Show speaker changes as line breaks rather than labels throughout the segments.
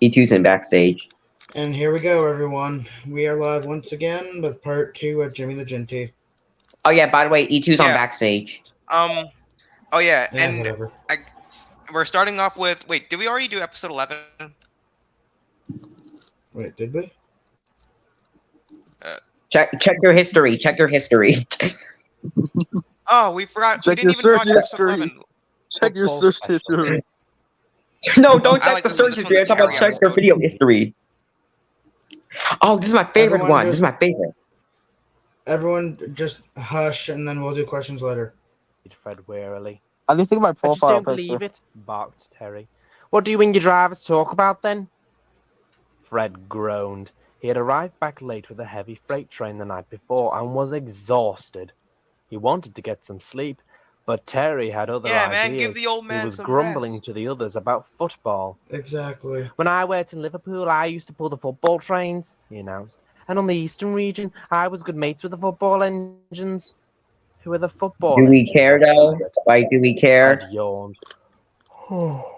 E2's in backstage.
And here we go, everyone. We are live once again with part 2 of Jimmy the Jinty.
Oh yeah, by the way, E2's on
Yeah.
backstage.
Oh yeah,
Yeah,
and
whatever.
we're starting off with. Wait, did we already do episode 11?
Wait, did we?
Check your history. Check your history.
Oh, we forgot.
Check
we
your
didn't even watch
search
episode
history.
11.
Check your
Football
search
special.
history.
No, don't
I
check
like
the
this one.
search
This
history. I'm
one's a
talking about
Terry
check your
episode.
video history. Oh, this is my favorite
Everyone
one. This is
just-
my favorite.
Everyone just hush and then we'll do questions later.
Fred warily.
I didn't think of my
I just
profile
don't
picture.
believe it, barked Terry. What do you and your drivers talk about then? Fred groaned. He had arrived back late with a heavy freight train the night before and was exhausted. He wanted to get some sleep, but Terry had other
Yeah,
ideas.
man, give the old man
He was
some
grumbling
rest.
to the others about football.
Exactly.
When I worked in Liverpool, I used to pull the football trains, he announced. And on the Eastern region, I was good mates with the football engines. Who are the football
Do we
engines?
care though? Why do we care?
Fred yawned.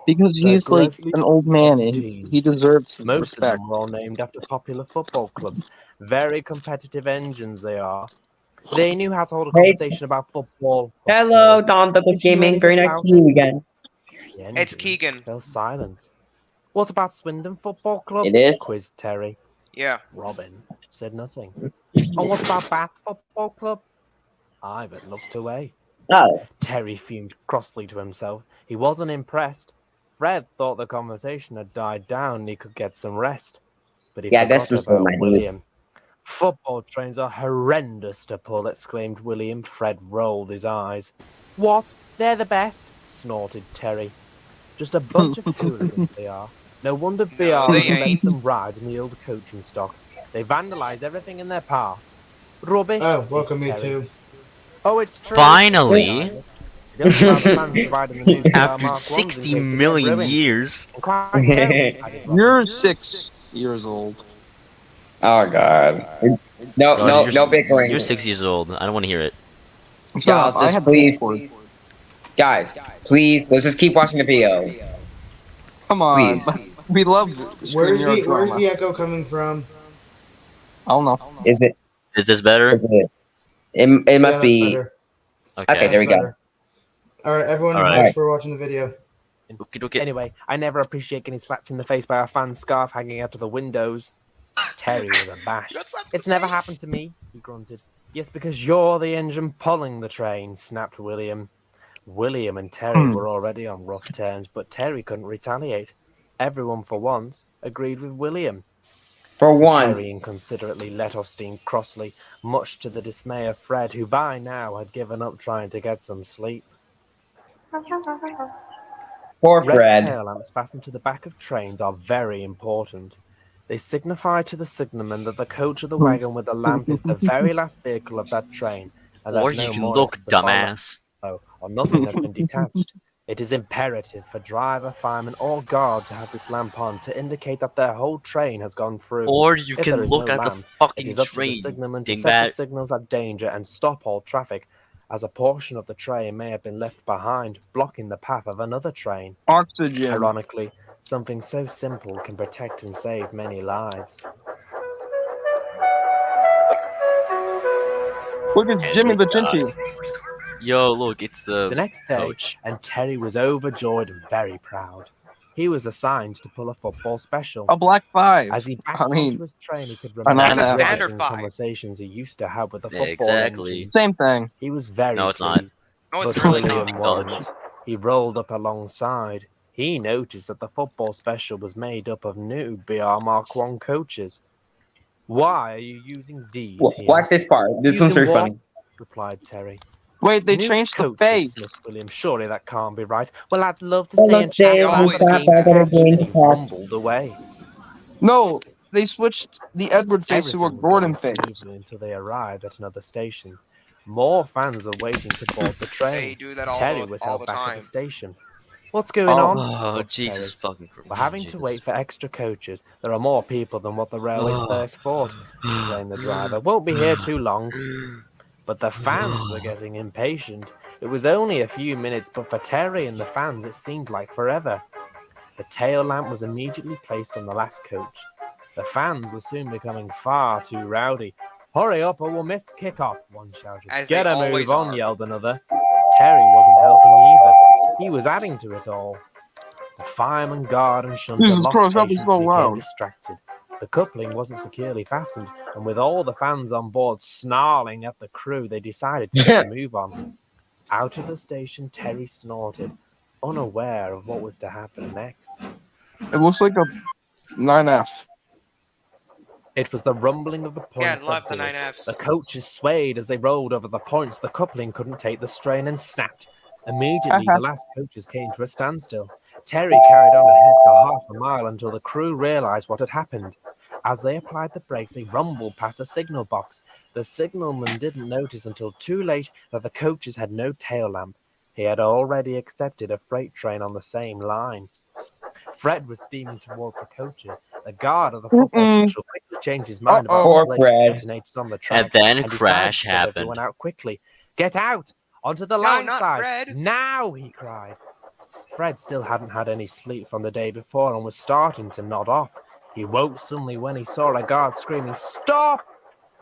Because he's like
Leslie
an old man and
teams.
he deserves some
Most
respect.
of them were all named after popular football clubs. Very competitive engines they are. They knew how to hold a
Hey.
conversation about football.
Hello, Don Douglas
Did you know
Gaming. Very
anything
nice to
about
see you again.
The
It's
engines
Keegan.
fell silent. What about Swindon Football Club?
It is?
Quizzed Terry.
Yeah.
Robin said nothing. And what about Bath Football Club? Ivan looked away.
Oh,
Terry fumed crossly to himself. He wasn't impressed. Fred thought the conversation had died down and he could get some rest. But he
Yeah,
forgot
this was so
about
naive.
William. Football trains are horrendous to pull, exclaimed William. Fred rolled his eyes. What? They're the best? Snorted Terry. Just a bunch of hooligans they are. No wonder BR
they
lets
ain't.
them ride in the old coaching stock. They vandalise everything in their path. Rubbish.
Oh, welcome me
hissed Terry.
too.
Oh, it's true.
Finally!
They don't allow the fans to ride in the new BR
After
Mark 1s in case
60
they get
million
ruined.
years.
And quite so, added Robin.
You're 6 years old.
oh God. No,
God,
no,
you're,
no bickering.
You're 6 years old. I don't want to hear it.
Y'all,
I
just
had
please,
both.
guys, please, let's just keep watching the video.
Come on.
Please.
We love
Where's
screen
where's
drama.
the echo coming from?
I don't know.
Is it?
Is this better?
Is it? It must
Yeah, that's
be.
better.
Okay, there we go.
Alright, everyone
All
hush
right.
for watching the video.
Okay.
Anyway, I never appreciate getting slapped in the face by a fan scarf hanging out of the windows. Terry was abashed.
You got slapped in
It's
the
never
face.
happened to me, he grunted. Yes, because you're the engine pulling the train, snapped William. William and Terry were already on rough terms, but Terry couldn't retaliate. Everyone, for once, agreed with William.
For once.
Terry inconsiderately let off steam crossly, much to the dismay of Fred, who by now had given up trying to get some sleep.
Poor
Red
Fred.
tail lamps fastened to the back of trains are very important. They signify to the signalman that the coach of the wagon with the lamp is the very last vehicle of that train, and that
Or
no
you can
more
look,
is to follow,
dumbass.
or nothing has been detached. It is imperative for driver, fireman, or guard to have this lamp on to indicate that their whole train has gone through.
Or you
If
can
there is
look
no
at the
lamp, It
fucking
is up to the
train.
signalman to
Dingbat.
set the signals at danger and stop all traffic, as a portion of the train may have been left behind, blocking the path of another train.
Oxygen.
Ironically, something so simple can protect and save many lives.
Look at Jimmy the Jinty.
Yo, look, it's
The
the
next day,
coach.
and Terry was overjoyed and very proud. He was assigned to pull a football special.
A black 5.
As he backed
I mean,
onto his train, he could
a
remember
nine
the
out of
standard
riveting
5.
conversations he used to have with the
Yeah,
football
exactly.
engines.
Same thing.
He was very
No, it's not.
pleased.
No, it's
But
really
William
not.
wasn't. He rolled up alongside. He noticed that the football special was made up of new BR Mark 1 coaches. Why are you using these? he
Watch
asked.
this part. This one's
Using
very
what?
funny.
Replied Terry.
Wait, they
New
changed the
coaches,
face.
sniffed William. Surely that can't be right. Well, I'd love to
Well,
stay
let's
and chat
say
about
we
the
stop
game's
at
the
catch,
game's
and he
catch.
rumbled away.
No, they switched the Edward face to a
Everything was
Gordon
going
face.
smoothly until they arrived at another station. More fans are waiting to board the
They
train.
do that
Terry was
all
held
the
back at
time.
the station. What's going
Oh.
on?
Oh,
Looked
Jesus
Terry.
fucking Christ.
We're having to wait for extra coaches. There are more people than what the railway
Oh.
first thought, explained the driver. Won't be here too long. But the fans were getting impatient. It was only a few minutes, but for Terry and the fans, it seemed like forever. The tail lamp was immediately placed on the last coach. The fans were soon becoming far too rowdy. "Hurry up or we'll miss kickoff," one shouted.
As
"Get
they
a
always
move on,"
are.
yelled another. Terry wasn't helping either. He was adding to it all. The fireman, guard, and shunter
Jesus
lost
Christ, that was
patience
so
and became
loud.
distracted. The coupling wasn't securely fastened, and with all the fans on board snarling at the crew, they decided to get a move on. Out of the station, Terry snorted, unaware of what was to happen next.
It looks like a 9F.
It was the rumbling of the
Yeah,
points
love
that
the
did it.
9Fs.
The coaches swayed as they rolled over the points. The coupling couldn't take the strain and snapped. Immediately, the last coaches came to a standstill. Terry carried on ahead for half a mile until the crew realized what had happened. As they applied the brakes, they rumbled past a signal box. The signalman didn't notice until too late that the coaches had no tail lamp. He had already accepted a freight train on the same line. Fred was steaming towards the coaches. The guard of the football special quickly changed his mind about
Poor
the
Fred.
detonators on the track
And then
and decided
crash
to get everyone
happened.
out quickly. "Get out! Onto the
No,
line
not
side!
Fred.
Now!" he cried. Fred still hadn't had any sleep from the day before and was starting to nod off. He woke suddenly when he saw a guard screaming, "Stop!"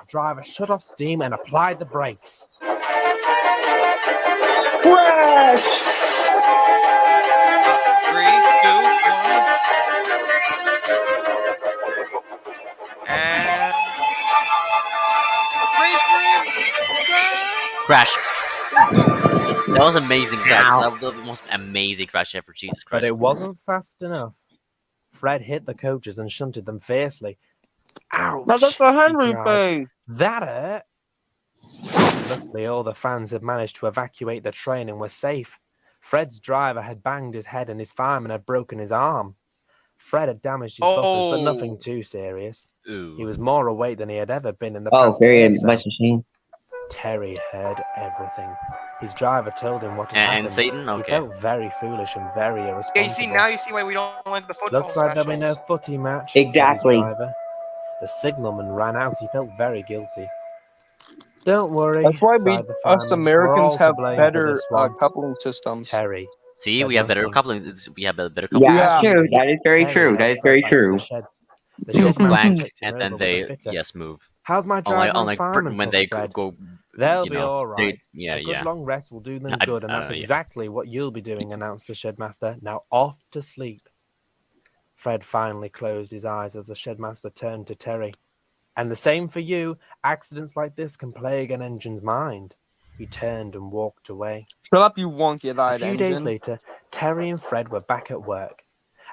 The driver shut off steam and applied the brakes.
Crash!
3, 2, 1. And freeze frame.
Crash.
Boom.
That was amazing crash.
Ow.
That was the most amazing crash ever. Jesus Christ.
But it wasn't fast enough. Fred hit the coaches and shunted them fiercely. "Ouch!"
Now that's a
he
Henry
cried.
face.
"That hurt." Luckily, all the fans had managed to evacuate the train and were safe. Fred's driver had banged his head and his fireman had broken his arm. Fred had damaged his bumpers, but nothing too serious.
Ooh.
He was more awake than he had ever been in the
Oh,
past day
very
or so.
much a shame.
Terry heard everything. His driver told him what had happened.
And Satan?
He
Okay.
felt very foolish and very irresponsible.
Yeah, you see now. You see why we don't like the football
"Looks like there'll be no
specials.
footy match,"
Exactly.
said his driver. The signalman ran out. He felt very guilty. "Don't worry,"
That's why
sighed the
us
fireman. "We're
Americans
all to
have
blame for
better
this one."
coupling systems.
Terry.
See,
said
we have better
nothing.
coupling. We have better coupling.
Yeah,
Yeah.
that's true. That is very
Terry
true.
had
That is
to
very
head back to
true.
the sheds. The shed master
Clank,
checked him
and then
over with a
they
fitter.
move.
"How's my driver and fireman?"
When
puffed
they
Fred.
go,
"They'll
you
be
know,
all right.
yeah,
A good
yeah.
long rest will do them
I-
good, and that's
yeah.
exactly what you'll be doing," announced the shedmaster. "Now off to sleep." Fred finally closed his eyes as the shedmaster turned to Terry. "And the same for you. Accidents like this can plague an engine's mind." He turned and walked away.
Shut up, you
A
wonky-eyed
few days
engine.
later, Terry and Fred were back at work.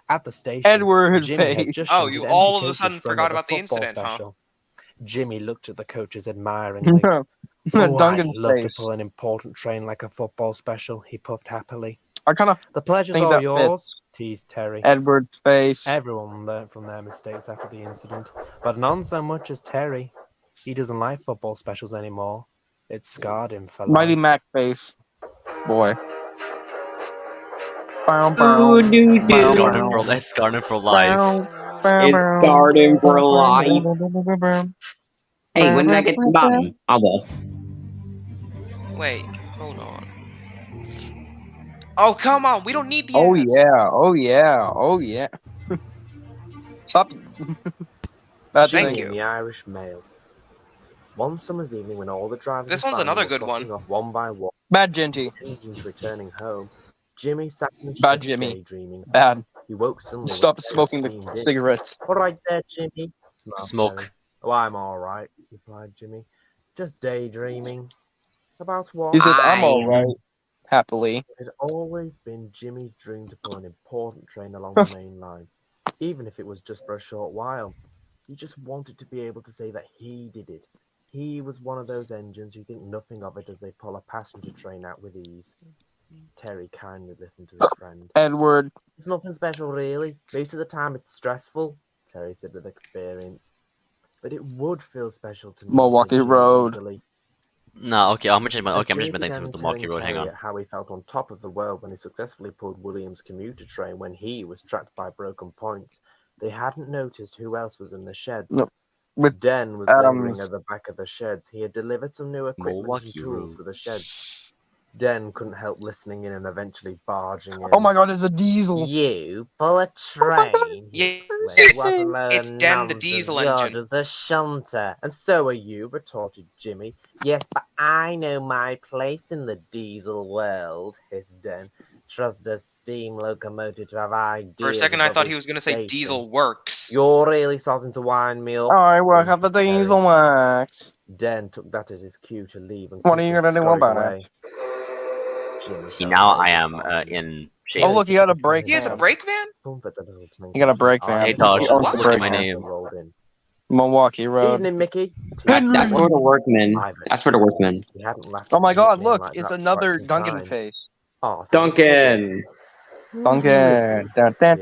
At the station,
Edward
Jimmy had
face.
just
Oh,
shunted
you
empty
all of a
coaches
sudden
from
forgot
the
about the
football
incident, huh?
special. Jimmy looked at the coaches admiringly. "Oh, I'd
Duncan's
love to
face.
pull an important train like a football special," he puffed happily.
I kind of
"The pleasure's
think
all
that
yours," teased Terry.
Edward's face.
Everyone learnt from their mistakes after the incident, but none so much as Terry. He doesn't like football specials anymore. It scarred him for
Mighty
life.
Mac face. Boy. Bow,
Ooh, doo, doo.
That's
bow,
Garden
bow.
for that's Garden for life.
It's garden for life. Hey, when did I get to the bottom? Oh well.
Wait, hold on. Oh, come on. We don't need the
Oh
ads.
yeah, oh yeah, oh yeah. Stop. Bad
Jimmy
Thank
thing.
you.
in the Irish Mail. One summer's evening, when all the drivers
This
and
one's another
firemen were
good one.
clocking off one by one,
Bad Genty.
engines returning home, Jimmy sat in the
Bad
shed
Jimmy.
daydreaming.
Bad.
He woke suddenly.
Stop
when
smoking
steam
the
did.
cigarettes.
"All right there, Jimmy," smiled
Smoke.
Terry. "Oh, I'm all right," replied Jimmy. "Just daydreaming." "About what?"
He says, I'm
I-
alright. Happily.
It had always been Jimmy's dream to pull an important train along the main line, even if it was just for a short while. He just wanted to be able to say that he did it. He was one of those engines who think nothing of it as they pull a passenger train out with ease. Terry kindly listened to his friend.
Edward.
"It's nothing special, really. Most of the time it's stressful," Terry said with experience. "But it would feel special to me,"
Milwaukee
said Jimmy
Road.
eagerly.
No, okay, I'll mention my
As
okay, I'm
Jimmy
mentioning my
began
name to
telling
Milwaukee Road. Hang
Terry
on.
how he felt on top of the world when he successfully pulled Williams' commuter train when he was trapped by broken points, they hadn't noticed who else was in the sheds.
No, with
Den was
Adams.
lingering at the back of the sheds. He had delivered some new equipment
Milwaukee
and tools
Road.
for the sheds. Den couldn't help listening in and eventually barging in.
Oh my god, it's a diesel.
You pull a train, he
Yes,
explained. What a
it's
load of
Den the
nonsense.
diesel
You're
engine.
just a shunter. And so are you, retorted Jimmy. Yes, but I know my place in the diesel world, hissed Den. Trust a steam locomotive to have ideas.
For a second, I
above
thought he
its
was going to say
station.
Diesel Works.
You're really starting to wind me up.
I work at the
grunted
diesel works.
Den took that as his cue to leave and
What are you
quickly
gonna do
scurried
about
away.
it?
Jimmy
See,
felt
now
very
I am
disheartened.
in shape.
Oh, look, you got a brake
He has a
van.
brake van?
Comfort the little twinkle
You got a
in
brake
his
van.
eye
Hey,
as
Tosh,
the
owns
brake
the brake
van
van.
rolled in.
Milwaukee Road.
Evening, Mickey.
That's for the workmen. That's for the workmen.
He hadn't laughed
Oh my
at a
god,
nickname
look,
like
it's
that for
another
quite some
Duncan
time.
face.
Arthur was
Duncan.
puzzled.
Duncan.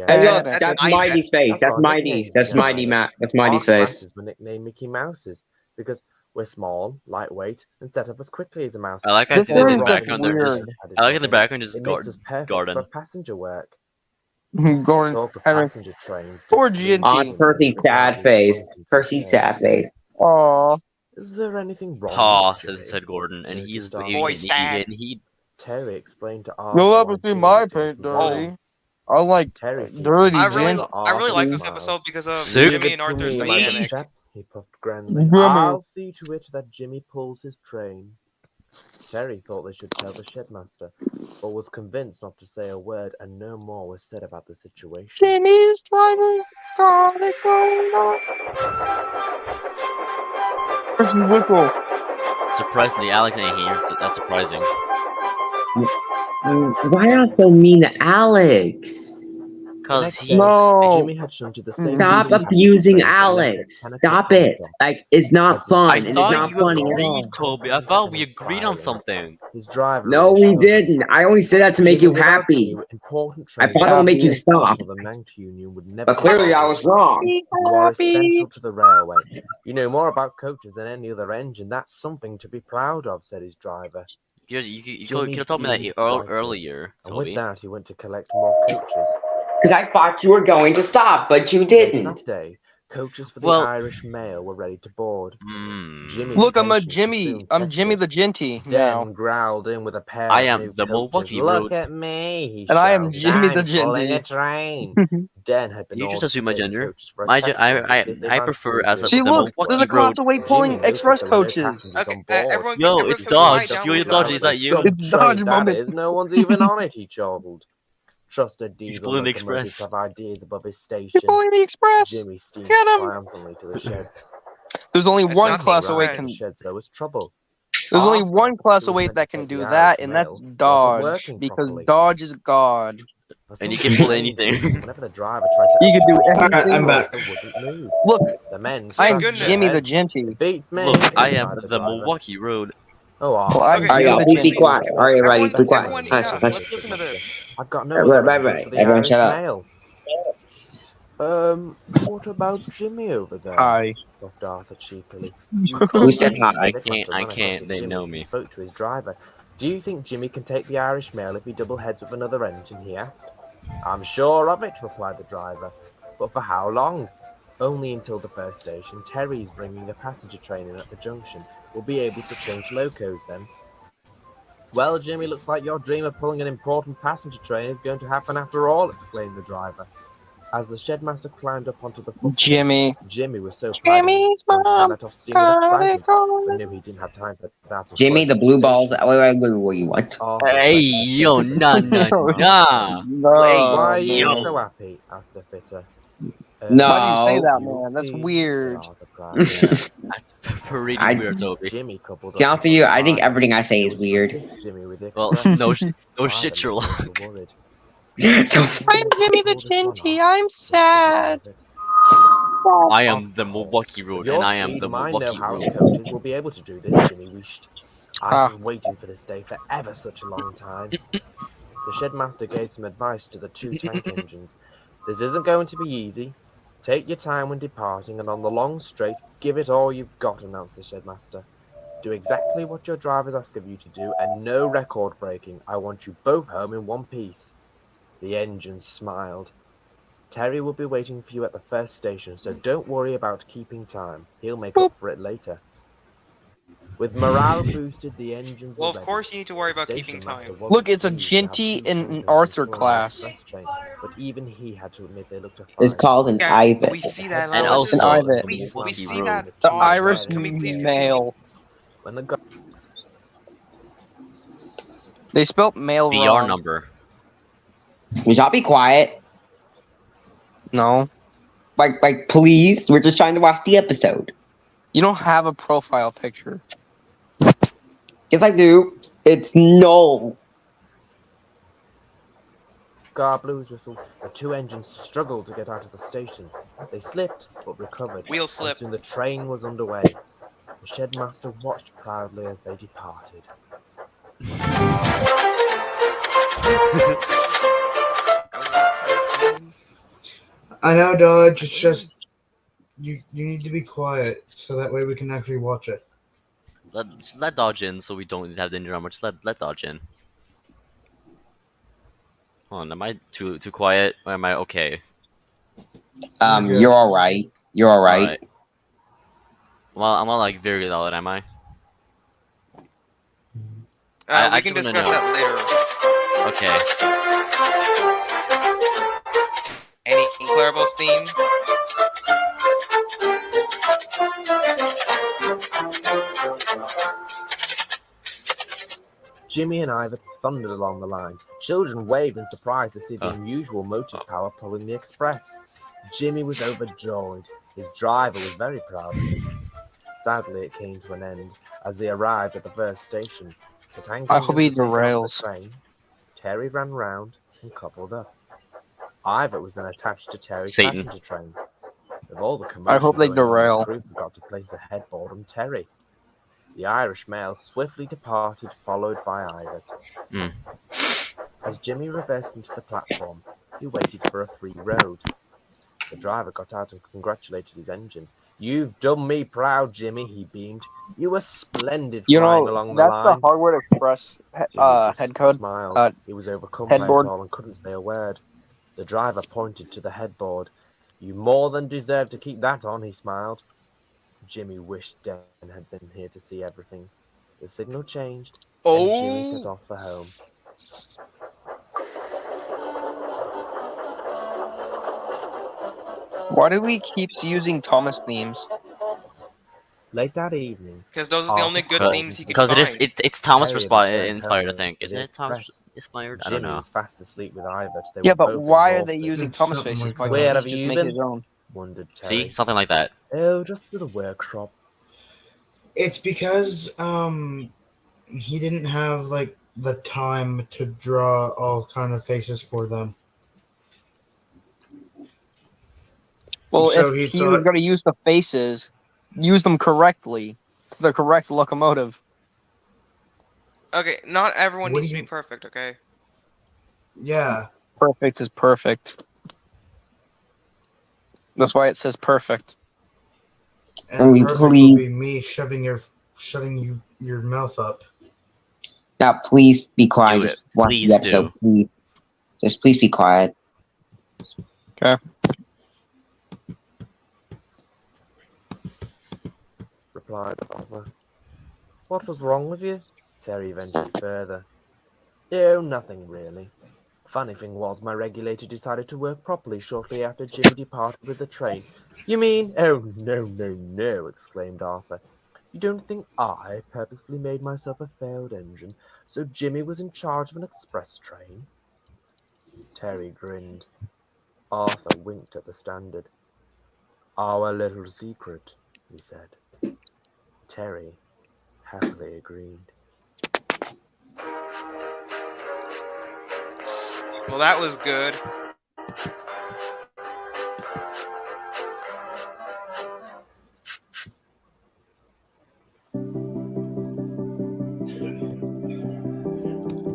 Hey, look,
That's
that's
I-
Mighty's face.
That's
That's
our
Mighty's.
nicknames,
That's
Mr.
Mighty
Hyder.
Matt. That's Mighty's
Our
face.
classes were nicknamed Mickey Mouses because we're small, lightweight, and set up as quickly as a mouse.
I like I
This
see that in
is
the
just
background. They're just.
weird.
Added
I like in the
Robin.
background just
It makes us perfect
garden.
for passenger work.
Gordon.
Talk of
Henry.
passenger trains.
Poor
just
Ginty.
leaves
On
me
Percy's sad
clouded
face.
thinking
Percy's
today.
sad face.
Aw.
Is there anything wrong
Paw
with Jimmy?
said Gordon, and
Mrs.
he's
Darcy
Boy,
he,
sad.
he
Terry explained to Arthur.
You'll
why
ever see
Jimmy
my
didn't
paint
convert.
dirty. I like
Terry seemed
dirty
I really,
gin.
I really like this
Smiles.
episode because of
Sick.
Jimmy and Arthur's
Leave it to me, my
dynamic.
chap, he puffed grandly.
Jimmy.
I'll see to it that Jimmy pulls his train. Terry thought they should tell the shedmaster, but was convinced not to say a word, and no more was said about the situation.
Jimmy's driving. Got it going on. Where's the whistle?
surprisingly Alex ain't here. So that's surprising.
Why are you so mean to Alex?
Cause
Next
he.
day,
No.
Jimmy had shunted the same
Stop
passenger
abusing
train that left
Alex.
at 10 o'clock
Stop
on the
it.
dot.
Like, it's not
As the
fun,
I
and it's
thought
not
you
funny at
agreed,
all.
Toby. I thought we agreed on something.
His driver
No, we
reassured him.
didn't. I only said that to make
Jimmy
you
without
happy.
you, important
I
trains
thought it would make you
Happy.
stop.
for the Nantes Union would never
But clearly I was wrong.
You are essential to the railway. You know more about coaches than any other engine. That's something to be proud of, said his driver.
You
Jimmy
could have told me that
beamed brightly,
earlier,
And with
Toby.
that, he went to collect more coaches.
Because I thought you were going to stop, but you
Later
didn't.
that day, coaches for the
Well-
Irish mail were ready to board. Jimmy's
Look, I'm a
patience was
Jimmy.
soon
I'm Jimmy
tested.
the Ginty
Den
now.
growled in with a pair
I
of
am
new
the
coaches.
Milwaukee
Look
Road.
at me, he
And I am
shouted.
Jimmy the
I'm pulling a
Ginty.
train. Den had been
You just
ordered
assume
to
my
take the
gender.
coaches for a
My
test
I
run to see if they
I
had
prefer
food
as a
in.
See,
the
look, there's
Milwaukee
a class
Road.
away
Jimmy
pulling
noticed
express
there were no
coaches.
passengers
Okay,
on board.
everyone,
Yo,
everyone
it's
can quiet
Dodge.
down
You
with
ain't Dodge. Is that
Some
you?
It's
train,
Dodge
that
moment.
is. No one's even on it, he chortled. Trusted
He's
diesel
pulling the
locomotives
express.
have ideas above his
You're
station.
pulling the express.
Jimmy steamed
Get 'em.
triumphantly to the sheds.
There's only
It's
one
not the
class away
express.
can.
The sheds there was trouble.
There's only
Arthur,
one class
who was
away
meant
that
to
can
take the
do
Irish
that, and that's
mail, wasn't
Dodge.
working
Because
properly.
Dodge is God.
For
And you
some
can pull
strange
anything.
reason, whenever the driver tried to
You can do
escape,
Alright, I'm
anything.
back.
Arthur wouldn't move.
Look,
The men
Thank
I'm
scratched their
goodness.
Jimmy the
heads.
Ginty.
It beats me.
Look, I am
sighed the
the
driver.
Milwaukee Road.
Oh,
Well,
Arthur.
I'm
Okay,
Alright,
Jimmy
y'all,
the
please be
Ginty.
quiet. Alright, everybody, be quiet.
everyone,
Hush,
yeah,
hush.
let's listen to this.
I've got no
Right,
other
right,
engines
right.
for the
Everyone
Irish
shut up.
mail. What about Jimmy over there?
Hi.
Puffed Arthur cheekily.
Who said
The
hi?
headmaster
I
ran across
can't,
to
they
Jimmy
know
and
me.
spoke to his driver. Do you think Jimmy can take the Irish mail if he double heads with another engine? He asked. I'm sure of it, replied the driver. But for how long? Only until the first station. Terry's bringing a passenger train in at the junction. We'll be able to change locos then. Well, Jimmy, looks like your dream of pulling an important passenger train is going to happen after all, exclaimed the driver. As the shedmaster climbed up onto the footboard,
Jimmy.
Jimmy was so proud of him,
Jimmy's
he wanted to
mom
let off steam with
got it
excitement, but
going.
knew he didn't have time for that. and
Jimmy,
flowed
the
to
blue balls.
station.
Wait, what?
Arthur
Hey,
pressed the
yo,
button.
nah.
No,
Wait,
Why are you
yo.
so happy? Asked the fitter.
No.
Why do you say that,
You will
man? That's
see,
weird.
said Arthur proudly.
That's pretty
I-
weird, Toby.
Jimmy coupled
To be
up
honest
his
with you, I think
driver.
everything I say
It
is
was
weird.
just this Jimmy with the
Well,
express.
no
Driver
shit,
looked
Sherlock.
a little worried.
So,
I'm Jimmy the Ginty. I'm sad.
I am the Milwaukee Road, and I am the
My
Milwaukee
know-how
Road.
coaches will be able to do this, Jimmy wished. I've
Ah.
been waiting for this day for ever such a long time. The shedmaster gave some advice to the two tank engines. This isn't going to be easy. Take your time when departing, and on the long straight, give it all you've got, announced the shedmaster. Do exactly what your drivers ask of you to do, and no record breaking. I want you both home in one piece. The engines smiled. Terry will be waiting for you at the first station, so don't worry about keeping time. He'll make up for it later. With morale boosted, the engines
Well,
were
of
ready.
course you need to worry
The
about keeping
station master
time.
wasn't
Look, it's a
pleased to have
Jinty
two
and an
trains
Arthur
flying
class.
express train, but even he had to admit they looked a
It's
fine
called an
sight.
Yeah,
Ivan.
we see that.
And
Let's
An
just
also,
Ivan.
we
Milwaukee
see
Road.
that.
The
Two
Irish
red
Can we please continue?
male.
When the
They spelt male
BR
wrong.
number.
Would y'all be quiet?
No.
Like, please. We're just trying to watch the episode.
You don't have a profile picture.
Yes, I do. It's no.
car blew his whistle, the two engines struggled to get out of the station. They slipped, but recovered,
Wheel
and
slip.
soon the train was underway. The shed master watched proudly as they departed.
I know, Dodge. It's just you need to be quiet so that way we can actually watch it.
Let Dodge in so we don't have the engine armor. Just let Dodge in. Hold on, am I too quiet? Or am I okay?
You're good.
You're all right. You're all right.
Alright. Well, I'm not like very loud, am I? I
We can
just wanna
discuss
know.
that later.
Okay.
Any Clarabelle's theme?
Jimmy and Ivor thundered along the line. Children waved in surprise to see the
Oh.
unusual motive power pulling the express. Jimmy was overjoyed. His driver was very proud of him. Sadly, it came to an end as they arrived at the first station. But
I hope he
anxious to take off
derails.
the train, Terry ran round and coupled up. Ivor was then attached to Terry's
Satan.
passenger train. With all the
I hope
commotion
they
going on,
derail.
the crew forgot to place the headboard on Terry. The Irish male swiftly departed, followed by Ivor.
Hmm.
As Jimmy reversed into the platform, he waited for a free road. The driver got out and congratulated his engine. "You've done me proud, Jimmy," he beamed. "You were splendid
You
flying
know,
along the
that's
line."
the Hardware Express
Jimmy
head code.
smiled. He was overcome by it
Headboard.
all and couldn't say a word. The driver pointed to the headboard. "You more than deserve to keep that on," he smiled. Jimmy wished Dan had been here to see everything. The signal changed, and Jimmy set
Oh,
off for home.
Why do we keep using Thomas themes?
Late that evening,
because those are the only good
Arthur
themes he could
Because
find.
it's Thomas
Terry had returned
inspired, I
home
think.
to
Isn't
the
it Thomas
Express.
inspired? I
Jimmy
don't know.
was fast asleep with Ivor. They
Yeah,
were
but
both
why are they
exhausted.
using
It's
Thomas
something
faces?
like
Why
that.
Where
can't
have
he just
you
make
been?
his own?
Wondered Terry.
See? Something like that.
"Oh, just to the workshop."
It's because he didn't have like the time to draw all kind of faces for them.
Well,
So
if
he
he was
thought,
going to use the faces, use them correctly to the correct locomotive.
Okay, not everyone
What
needs
do
to
you-
be perfect. Okay.
yeah,
Perfect is perfect. That's why it says perfect.
and
we
perfect would be
please,
me shutting your mouth up.
now please be quiet.
Do
Just
it.
watch
Please
the episode,
do.
please. Just please be quiet.
Replied Arthur. "What was wrong with you?" Terry ventured further. "Oh, nothing really. Funny thing was, my regulator decided to work properly shortly after Jimmy departed with the train." "You mean—" "Oh, no," exclaimed Arthur. "You don't think I purposefully made myself a failed engine so Jimmy was in charge of an express train?" Terry grinned. Arthur winked at the standard. "Our little secret," he said. Terry happily agreed.
Well, that was good.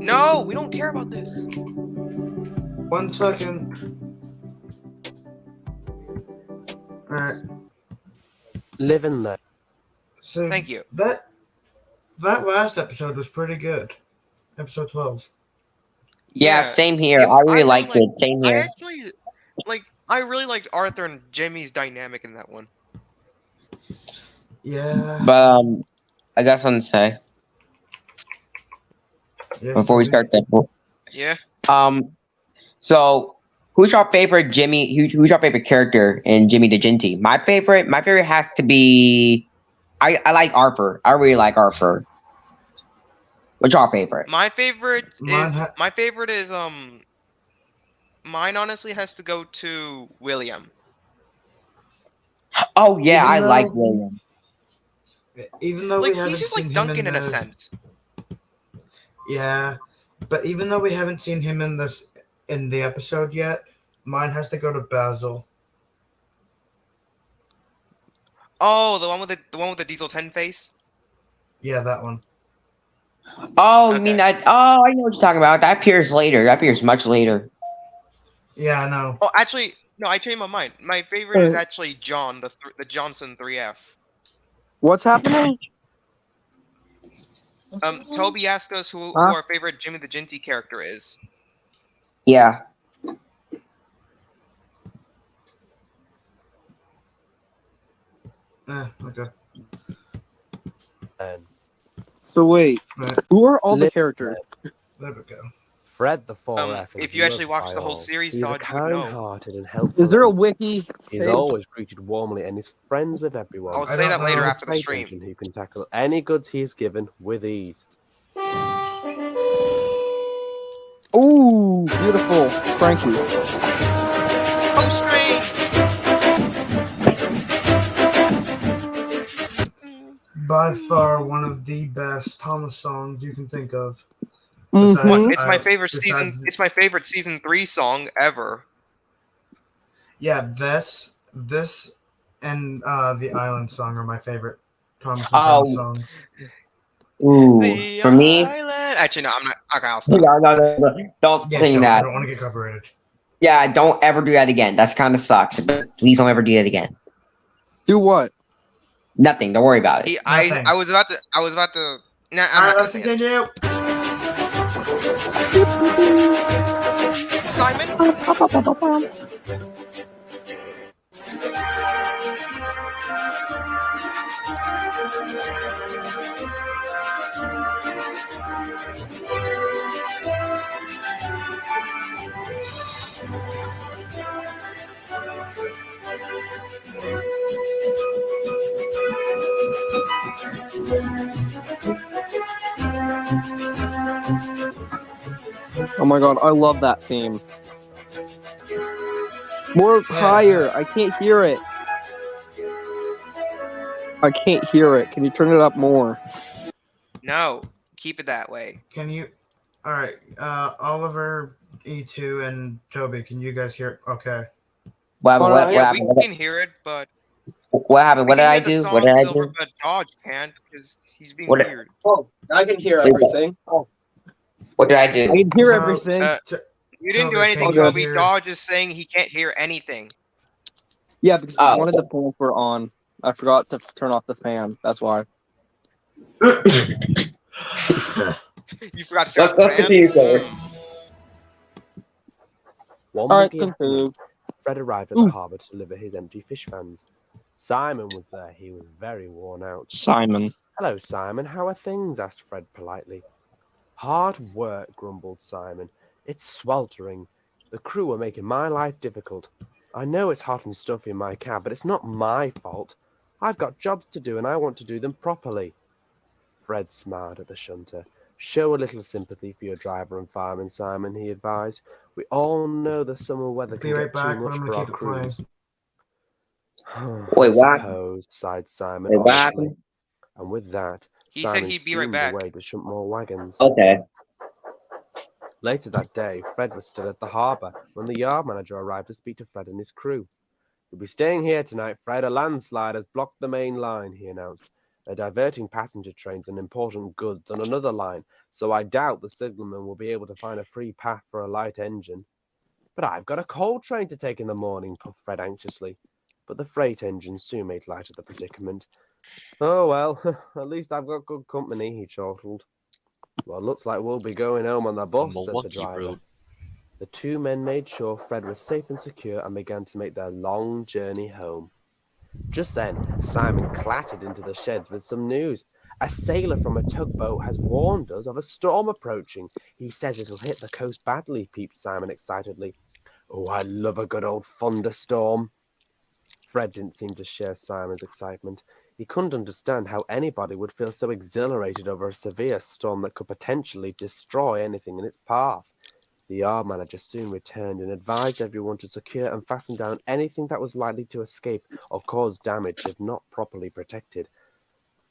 No, we don't care about this.
1 second. Alright,
Live and learn.
so
Thank you.
that last episode was pretty good. Episode 12.
Yeah,
Yeah,
same here.
it-
I really
I
liked
like-
it. Same
I
here.
actually I really liked Arthur and Jimmy's dynamic in that one.
Yeah.
But I got something to say
Yes,
before we
Toby?
start the.
Yeah.
So who's your favorite Jimmy? Who's your favorite character in Jimmy the Ginty? My favorite has to be. I like Harper. I really like Harper. What's your favorite?
My favorite
Mine
is
ha-
my favorite is mine honestly has to go to William.
Oh yeah,
Even
I like
though-
William.
Even though we
Like he's
haven't
just
seen
like
him
Duncan
in
in a
the
sense.
yeah, but even though we haven't seen him in the episode yet, mine has to go to Basil.
Oh, the one with the Diesel 10 face.
Yeah, that one.
Oh, you
Okay.
mean that? Oh, I know what you're talking about. That appears later. That appears much later.
Yeah, I know.
Oh, actually, no, I changed my mind. My favorite is actually John, the Johnson 3F.
What's happening?
Toby asked us who
Huh?
our favorite Jimmy the Ginty character is.
Yeah.
Okay.
And
So wait,
Right.
who are all the
Listen,
characters?
There we go.
Fred the 4F is
If you actually
loved
watch
by
the whole
all.
series,
He's a
Dodge, you would know.
kind-hearted and helpful.
Is there a
individual.
wiki?
He's
page?
always greeted warmly and is friends with everyone.
I'll
I
say
don't
that later
know.
after the
Freight
stream.
engine who can tackle any goods he is given with ease.
Ooh, beautiful. Frankie.
Oh, strange!
By far one of the best Thomas songs you can think of.
Mhm.
Besides,
It's my favorite season.
besides-
It's my favorite season 3 song ever.
Yeah, this, and the Island song are my favorite Thomas and
Oh.
Friends songs.
Ooh.
The
For me.
island. Actually, no, I'm not. Okay, I'll stop.
No. Don't
Yeah,
sing
I
that.
don't want to get copyrighted.
Yeah, don't ever do that again. That's kind of sucks. But please don't ever do that again.
Do what?
Nothing. Don't worry about it.
Nothing.
I was about to. Nah, I'm
All
not
right,
gonna
let's
say it.
continue.
Simon.
Oh my god, I love that theme. More higher. I can't hear it. I can't hear it. Can you turn it up more?
No, keep it that way.
Can you? All right, Oliver, E2, and Toby. Can you guys hear? Okay.
What happened?
Alright.
What
Yeah,
happened?
we can hear it, but
What happened? What
we
did
can
I
hear the
do?
song
What did I
Silver,
do?
but Dodge can't because he's being
What did-
weird.
Oh, I can hear everything.
What did I
I
do?
can hear
So-
everything.
You didn't do
Toby,
anything,
can you
Toby.
hear-
Dodge is saying he can't hear anything.
Yeah, because
Oh.
one of the fans were on. I forgot to turn off the fan. That's why.
You forgot to turn
Let's
off the fan?
continue, Taylor.
One
Alright,
muggy
continue.
afternoon, Fred arrived at
Ooh.
the harbour to deliver his empty fish fans. Simon was there. He was very worn out.
Simon.
Hello, Simon. How are things? Asked Fred politely. Hard work, grumbled Simon. It's sweltering. The crew are making my life difficult. I know it's hot and stuffy in my cab, but it's not my fault. I've got jobs to do and I want to do them properly. Fred smiled at the shunter. Show a little sympathy for your driver and fireman, Simon, he advised. We all know the summer weather
Be
can
right
get
back,
too
but
much
I'm
for
gonna
our
keep it playing.
crews.
Wait,
I
what?
suppose, sighed Simon.
Wait, what
honestly.
happened?
And with that,
He said
Simon
he'd be right
steamed
back.
away to shunt more wagons.
Okay.
Later that day, Fred was still at the harbour when the yard manager arrived to speak to Fred and his crew. You'll be staying here tonight, Fred. A landslide has blocked the main line, he announced. They're diverting passenger trains and important goods on another line, so I doubt the signalman will be able to find a free path for a light engine. But I've got a coal train to take in the morning, puffed Fred anxiously. But the freight engine soon made light of the predicament. Oh, well, at least I've got good company, he chortled. Well, looks like we'll be going home on the bus, said the
Milwaukee
driver.
Road.
The two men made sure Fred was safe and secure and began to make their long journey home. Just then, Simon clattered into the sheds with some news. A sailor from a tugboat has warned us of a storm approaching. He says it'll hit the coast badly, peeped Simon excitedly. Oh, I love a good old thunderstorm. Fred didn't seem to share Simon's excitement. He couldn't understand how anybody would feel so exhilarated over a severe storm that could potentially destroy anything in its path. The yard manager soon returned and advised everyone to secure and fasten down anything that was likely to escape or cause damage if not properly protected.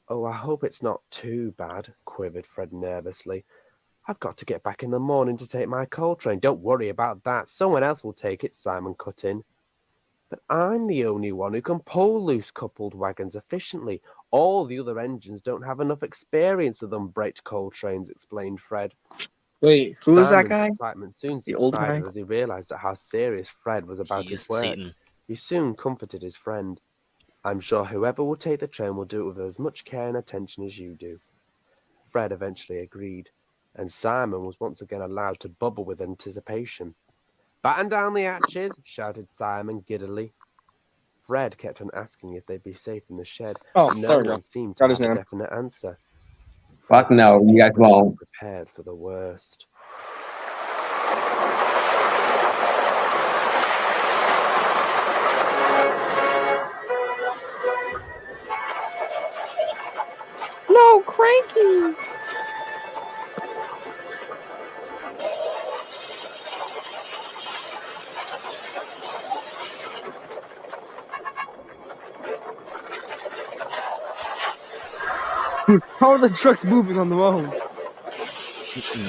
Oh, I hope it's not too bad, quivered Fred nervously. I've got to get back in the morning to take my coal train. Don't worry about that. Someone else will take it, Simon cut in. But I'm the only one who can pull loose coupled wagons efficiently. All the other engines don't have enough experience with unbraked coal trains, explained Fred.
Wait, who's that
Simon's
guy?
excitement soon
The old
subsided
guy?
as he realized how serious Fred was about
He's
his work.
Satan.
He soon comforted his friend. I'm sure whoever will take the train will do it with as much care and attention as you do. Fred eventually agreed, and Simon was once again allowed to bubble with anticipation. Batten down the hatches, shouted Simon giddily. Fred kept on asking if they'd be safe in the shed,
Oh,
but no
there we go.
one seemed to
Got his
have a
name.
definite answer.
Fuck
Fred
no, you guys won't.
prepared for the worst.
No, Cranky! How are the trucks moving on their own?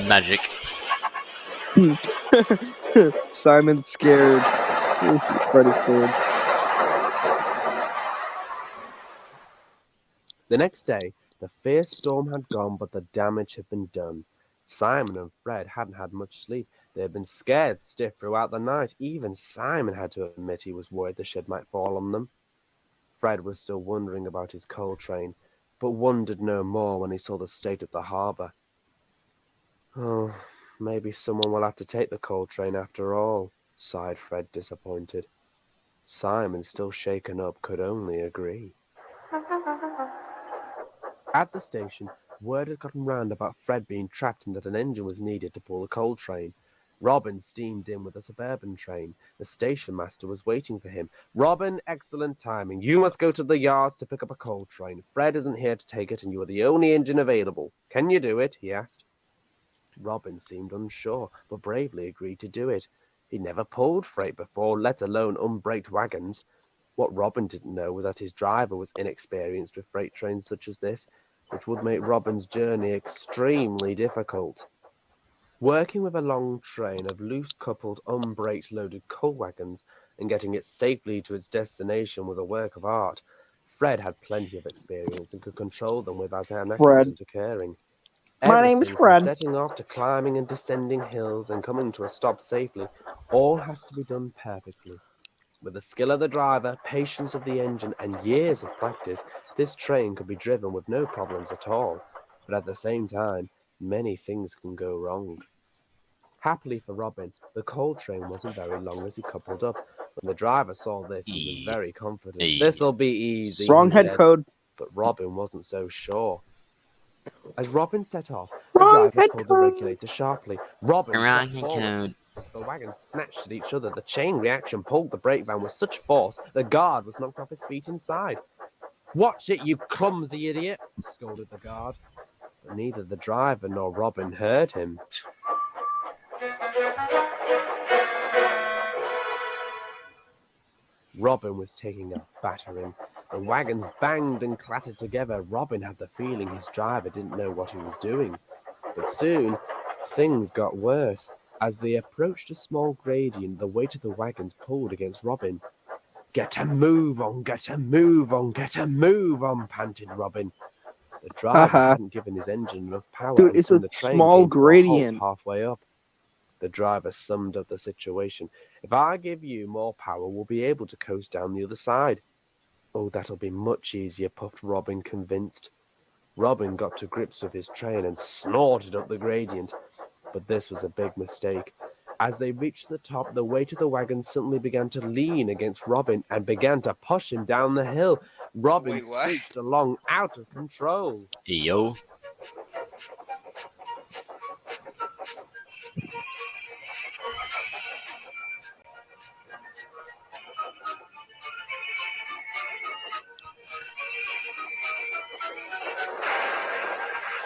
Magic.
Simon's scared. Freddy's scared.
The next day, the fierce storm had gone, but the damage had been done. Simon and Fred hadn't had much sleep. They had been scared stiff throughout the night. Even Simon had to admit he was worried the shed might fall on them. Fred was still wondering about his coal train, but wondered no more when he saw the state of the harbour. Oh, maybe someone will have to take the coal train after all, sighed Fred, disappointed. Simon, still shaken up, could only agree. At the station, word had gotten round about Fred being trapped and that an engine was needed to pull the coal train. Robin steamed in with a suburban train. The station master was waiting for him. Robin, excellent timing. You must go to the yards to pick up a coal train. Fred isn't here to take it, and you are the only engine available. Can you do it? He asked. Robin seemed unsure, but bravely agreed to do it. He'd never pulled freight before, let alone unbraked wagons. What Robin didn't know was that his driver was inexperienced with freight trains such as this, which would make Robin's journey extremely difficult. Working with a long train of loose-coupled, unbraked loaded coal wagons and getting it safely to its destination was a work of art. Fred had plenty of experience and could control them without an accident occurring.
My name's
Everything
Fred.
from setting off to climbing and descending hills and coming to a stop safely, all has to be done perfectly. With the skill of the driver, patience of the engine, and years of practice, this train could be driven with no problems at all. But at the same time, many things can go wrong. Happily for Robin, the coal train wasn't very long as he coupled up. When the driver saw this, he was very confident. This'll be easy.
Wrong
he
head
said.
code.
But Robin wasn't so sure. As Robin set off, the
Wrong
driver
head
pulled the
code.
regulator sharply. Robin
Wrong
shot
head
forward.
code.
The wagons snatched at each other. The chain reaction pulled the brake van with such force the guard was knocked off his feet inside. Watch it, you clumsy idiot, scolded the guard. But neither the driver nor Robin heard him. Robin was taking a battering. The wagons banged and clattered together. Robin had the feeling his driver didn't know what he was doing. But soon, things got worse. As they approached a small gradient, the weight of the wagons pulled against Robin. Get a move on, get a move on, get a move on, panted Robin. The driver hadn't given his engine enough power,
Dude,
and
it's
soon
a
the train
small
came to a halt
gradient.
halfway up. The driver summed up the situation. If I give you more power, we'll be able to coast down the other side. Oh, that'll be much easier, puffed Robin, convinced. Robin got to grips with his train and snorted up the gradient. But this was a big mistake. As they reached the top, the weight of the wagon suddenly began to lean against Robin and began to push him down the hill. Robin
Wait, what?
screeched along out of control.
Yo.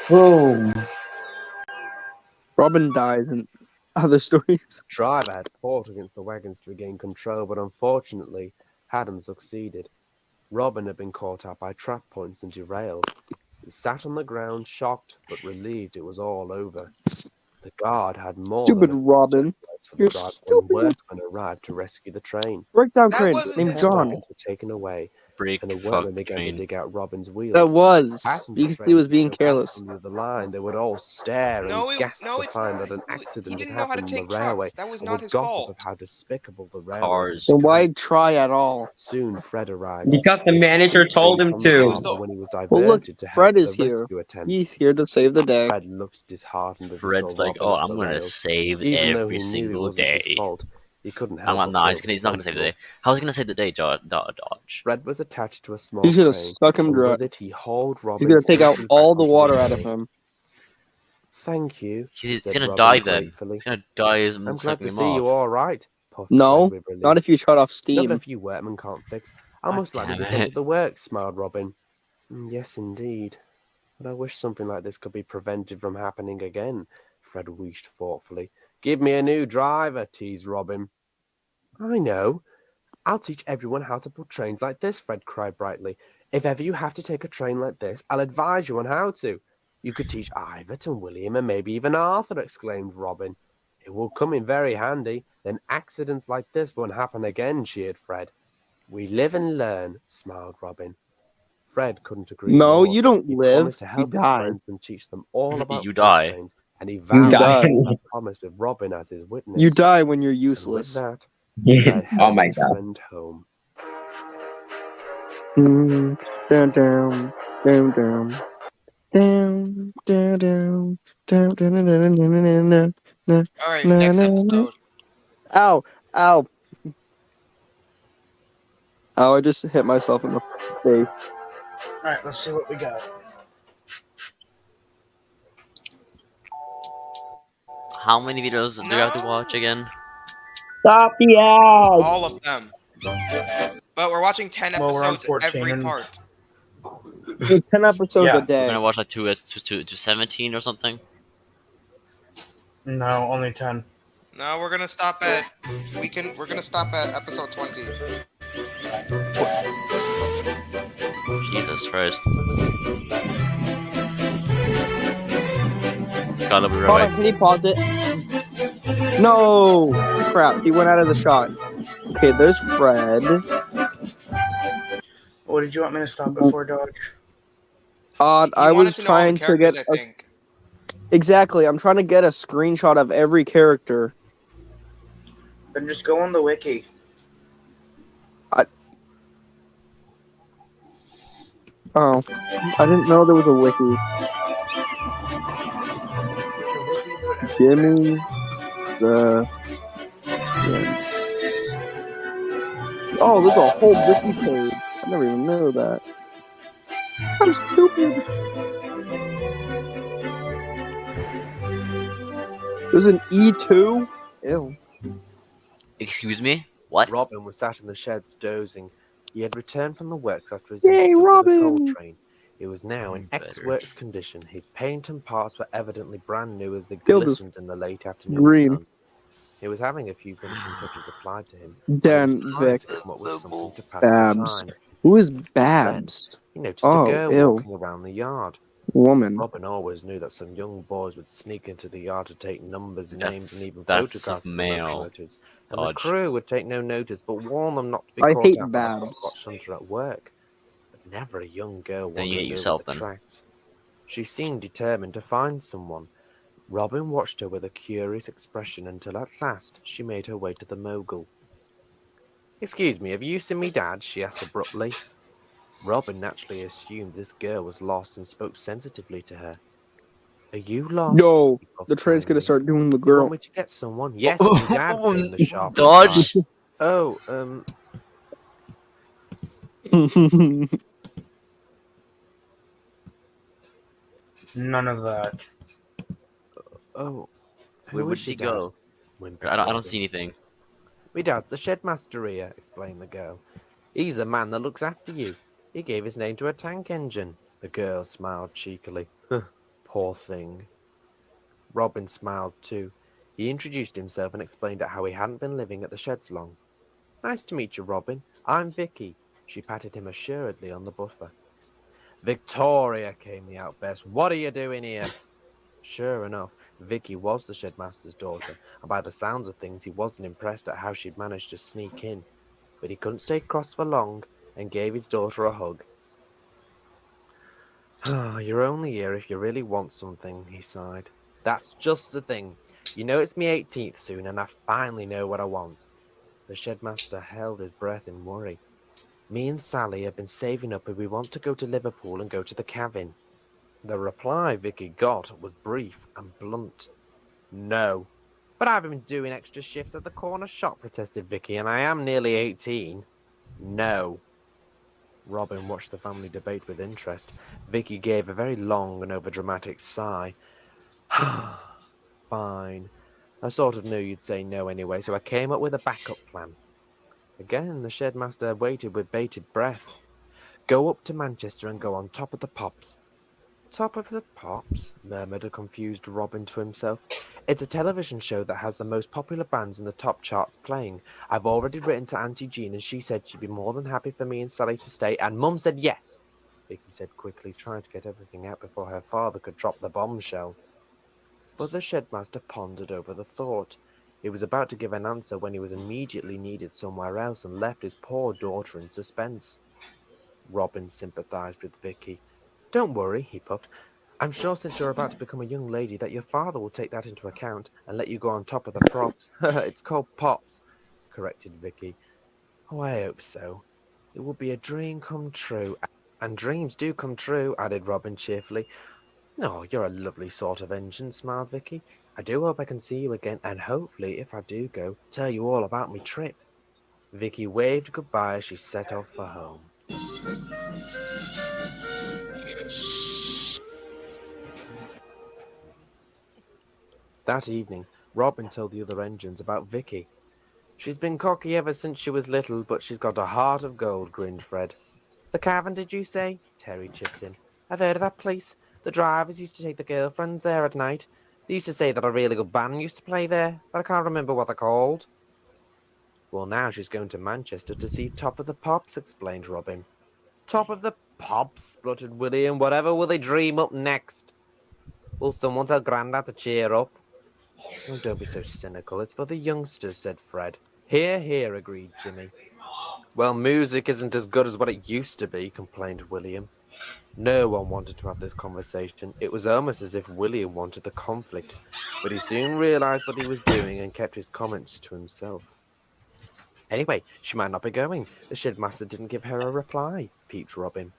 Boom.
Robin dies in other stories.
Driver had fought against the wagons to regain control, but unfortunately hadn't succeeded. Robin had been caught out by trap points and derailed. He sat on the ground, shocked but relieved it was all over. The guard had more
Stupid
than
Robin.
words for the
You're
driver
stupid.
when workmen arrived to rescue the train.
Breakdown
That
crane
wasn't
named
his
John.
fault.
Were taken away,
Break
and the
fuck
workmen began to
train.
dig out Robin's wheels.
That was
Passenger
because he
trains
was being
would go past
careless.
under the line. They would all stare
No,
and
it,
gasp
no,
to
it's
find
not.
that an
He
accident had
didn't know how to
happened on
take
the railway,
trucks. That was
and
not
would
his
gossip
fault.
of how despicable the railway
Cars.
Then why try at all?
Soon Fred arrived.
Because the manager told him
From the
to.
harbour when he was
Well, look,
diverted to help
Fred
with
is
the
here.
rescue attempt.
He's here to save the day.
Fred looked disheartened as he
Fred's
saw
like,
Robin
oh,
at
I'm
the
gonna
rails.
save
Even though
every
he knew it
single
wasn't his
day.
fault, he couldn't help
I'm not,
but
nah,
feel
he's not gonna save the day.
responsible.
How's he gonna save the day, Dodge?
Fred was attached to a small
He should have
crane,
stuck him
and
dry.
with it he hauled Robin
He's gonna take out
safely
all
back
the
onto
water out of
rails.
him.
Thank you.
He's
said
gonna
Robin
die then.
gratefully.
He's gonna die as
I'm glad
sucking
to
him
see you
off.
all right. Puffed
No,
Fred with relief.
not if you shut off
Nothing
steam.
a few workmen can't fix. I'll
God
most likely
damn
be sent
it.
to the works, smiled Robin. Yes, indeed. But I wish something like this could be prevented from happening again, Fred wished thoughtfully. Give me a new driver, teased Robin. I know. I'll teach everyone how to pull trains like this, Fred cried brightly. If ever you have to take a train like this, I'll advise you on how to. You could teach Ivert and William and maybe even Arthur, exclaimed Robin. It will come in very handy. Then accidents like this won't happen again, cheered Fred. We live and learn, smiled Robin. Fred couldn't agree
No,
more.
you don't
He
live.
promised to
You
help his
die.
friends and teach them all about
You
freight
die.
trains, and he
You
vowed to
die.
keep that promise with Robin as his witness.
You die when you're
And with
useless.
that, Fred
Oh my
helped his
god.
friend home.
Down, down, down, down, down, down, down, down, down, down, down, down, down, down.
All right, next episode.
Ow, ow. Ow, I just hit myself in the face.
Alright, let's see what we got.
How many videos do you have to watch again?
Stop the ad.
All of them. But we're watching 10
Well, we're on
episodes
14
every
and-
part.
There's 10 episodes
Yeah.
a
We're
day.
gonna watch like to 17 or something.
No, only 10.
No, we're gonna stop at we're gonna stop at episode 20.
Jesus Christ. Scott will be
Hold
right
on,
back.
can you pause it? No! Crap, he went out of the shot. Okay, there's Fred.
What did you want me to stop before, Dodge?
He
I
wanted
was
to know all the
trying to get
characters, I think.
exactly. I'm trying to get a screenshot of every character.
Then just go on the wiki.
Oh, I didn't know there was a wiki. Jimmy, yeah. Oh, there's a whole wiki page. I never even knew that. I'm stupid. There's an E2? Ew.
Excuse me? What?
Robin was sat in the sheds dozing. He had returned from the works after his
Yay,
incident with the
Robin!
coal train. It was now in
Better.
ex-works condition. His paint and parts were evidently brand new as they
Killed his
glistened in the late afternoon
green.
sun. He was having a few finishing touches applied to him.
Dan
and he was trying
Vic.
to come up with something to pass
Babs.
the time.
Who is Babs?
He noticed
Oh,
a girl
ew.
walking around the yard.
Woman.
Robin always knew that some young boys would sneak into the yard to take numbers, names, and even
That's
photographs of the
male.
locomotives. And the
Dodge.
crew would take no notice, but warn them not to be
I
caught
hate
out by the
Babs.
spot hunter at work. But never a young girl
Then you
wandering
hate
over
yourself,
the
then.
tracks. She seemed determined to find someone. Robin watched her with a curious expression until at last she made her way to the mogul. "Excuse me, have you seen me dad?" she asked abruptly. Robin naturally assumed this girl was lost and spoke sensitively to her. "Are you lost?"
No,
he puffed
the train's gonna
kindly.
start doing the
"You
girl.
want me to get someone?" "Yes, it's your dad," came the sharp
Dodge!
reply. "Oh,
None of that.
Oh,
Where
who is
would
she,
she
Dad?
go?
Whimpered
I don't
Robin.
see anything.
Me dad's the shed-master here, explained the girl. He's the man that looks after you. He gave his name to a tank engine. The girl smiled cheekily. Poor thing. Robin smiled too. He introduced himself and explained how he hadn't been living at the sheds long. Nice to meet you, Robin. I'm Vicky. She patted him assuredly on the buffer. Victoria, came the outburst. What are you doing here? Sure enough, Vicky was the shedmaster's daughter, and by the sounds of things he wasn't impressed at how she'd managed to sneak in. But he couldn't stay cross for long, and gave his daughter a hug. You're only here if you really want something, he sighed. That's just the thing. You know it's me 18th soon, and I finally know what I want. The shedmaster held his breath in worry. Me and Sally have been saving up and we want to go to Liverpool and go to the cabin. The reply Vicky got was brief and blunt. No. But I've been doing extra shifts at the corner shop, protested Vicky, and I am nearly 18. No. Robin watched the family debate with interest. Vicky gave a very long and overdramatic sigh. Fine. I sort of knew you'd say no anyway, so I came up with a backup plan. Again, the shedmaster waited with bated breath. Go up to Manchester and go on top of the pops. Top of the Pops? Murmured a confused Robin to himself. It's a television show that has the most popular bands in the top charts playing. I've already written to Auntie Jean and she said she'd be more than happy for me and Sally to stay, and Mum said yes, Vicky said quickly, trying to get everything out before her father could drop the bombshell. But the shedmaster pondered over the thought. He was about to give an answer when he was immediately needed somewhere else and left his poor daughter in suspense. Robin sympathized with Vicky. Don't worry, he puffed. I'm sure since you're about to become a young lady that your father will take that into account and let you go on top of the props. It's called pops, corrected Vicky. Oh, I hope so. It will be a dream come true. And dreams do come true, added Robin cheerfully. No, you're a lovely sort of engine, smiled Vicky. I do hope I can see you again, and hopefully, if I do go, tell you all about me trip. Vicky waved goodbye as she set off for home. That evening, Robin told the other engines about Vicky. She's been cocky ever since she was little, but she's got a heart of gold, grinned Fred. The cavern, did you say? Terry chipped in. I've heard of that place. The drivers used to take the girlfriends there at night. They used to say that a really good band used to play there, but I can't remember what they're called. Well, now she's going to Manchester to see Top of the Pops, explained Robin. Top of the Pops, spluttered William. Whatever will they dream up next? Will someone tell Grandad to cheer up? Oh, don't be so cynical. It's for the youngsters, said Fred. Hear, hear, agreed Jimmy. Well, music isn't as good as what it used to be, complained William. No one wanted to have this conversation. It was almost as if William wanted the conflict, but he soon realized what he was doing and kept his comments to himself. Anyway, she might not be going. The shedmaster didn't give her a reply, peeped Robin.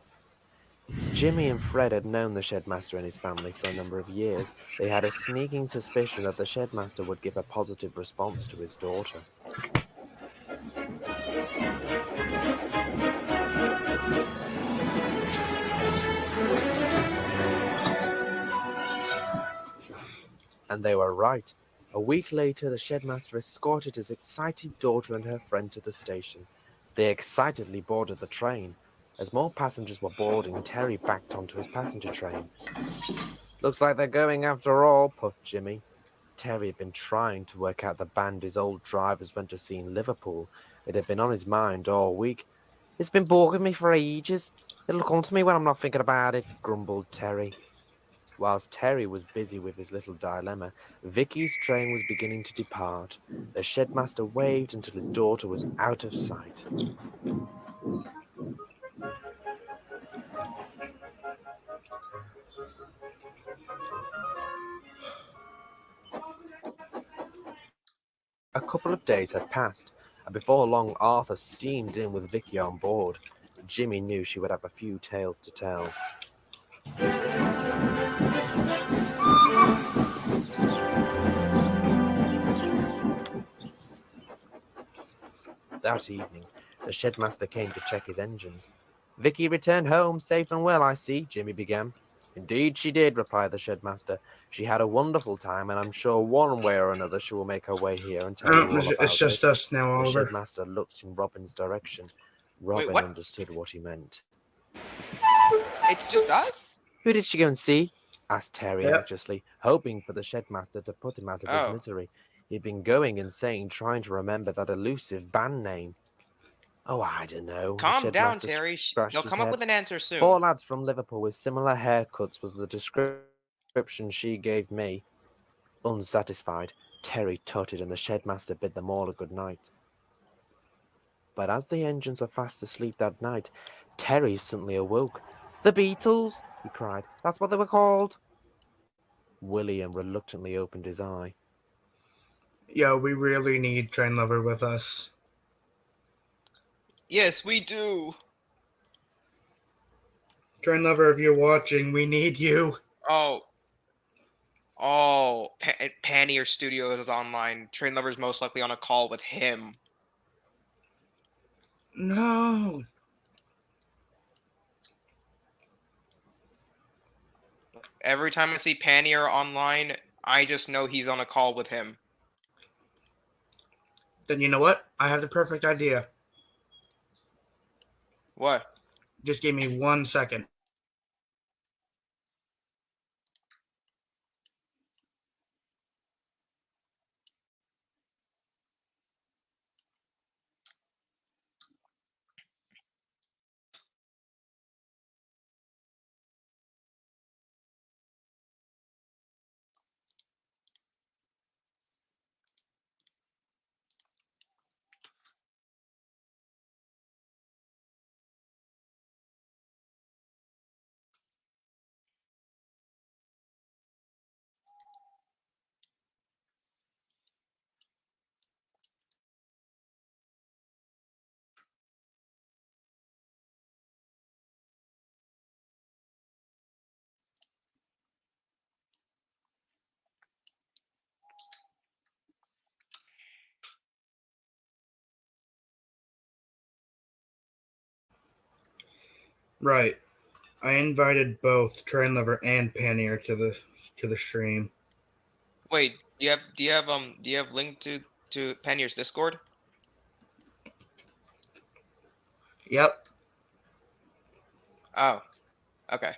Jimmy and Fred had known the shedmaster and his family for a number of years. They had a sneaking suspicion that the shedmaster would give a positive response to his daughter. And they were right. A week later, the shedmaster escorted his excited daughter and her friend to the station. They excitedly boarded the train. As more passengers were boarding, Terry backed onto his passenger train. Looks like they're going after all, puffed Jimmy. Terry had been trying to work out the band his old drivers went to see in Liverpool. It had been on his mind all week. It's been bugging me for ages. It'll come to me when I'm not thinking about it, grumbled Terry. Whilst Terry was busy with his little dilemma, Vicky's train was beginning to depart. The shedmaster waved until his daughter was out of sight. A couple of days had passed, and before long Arthur steamed in with Vicky on board. Jimmy knew she would have a few tales to tell. That evening, the shedmaster came to check his engines. Vicky returned home safe and well, I see, Jimmy began. Indeed she did, replied the Shedmaster. She had a wonderful time, and I'm sure one way or another she will make her way here and tell you all about
It's just
it.
us now,
The
Oliver.
Shedmaster looked in Robin's direction.
Wait,
Robin
what?
understood what he meant.
It's just us?
Who did she go and see? Asked Terry
Yep.
anxiously, hoping for the Shedmaster to put him out of his
Oh.
misery. He'd been going insane trying to remember that elusive band name. Oh, I don't know.
Calm
The
down,
Shedmaster
Terry.
scratched
They'll
his
come up
head.
with an answer soon.
4 lads from Liverpool with similar haircuts was the description she gave me. Unsatisfied, Terry tutted and the Shedmaster bid them all a good night. But as the engines were fast asleep that night, Terry suddenly awoke. The Beatles, he cried. That's what they were called. William reluctantly opened his eye.
Yo, we really need Train Lover with us.
Yes, we do.
Train Lover, if you're watching, we need you.
Oh, Pannier Studio is online. Train Lover's most likely on a call with him.
No.
Every time I see Pannier online, I just know he's on a call with him.
Then you know what? I have the perfect idea.
What?
Just give me 1 second. Right. I invited both Train Lover and Pannier to the stream.
Wait, do you have link to Pannier's Discord?
Yep.
Oh, okay.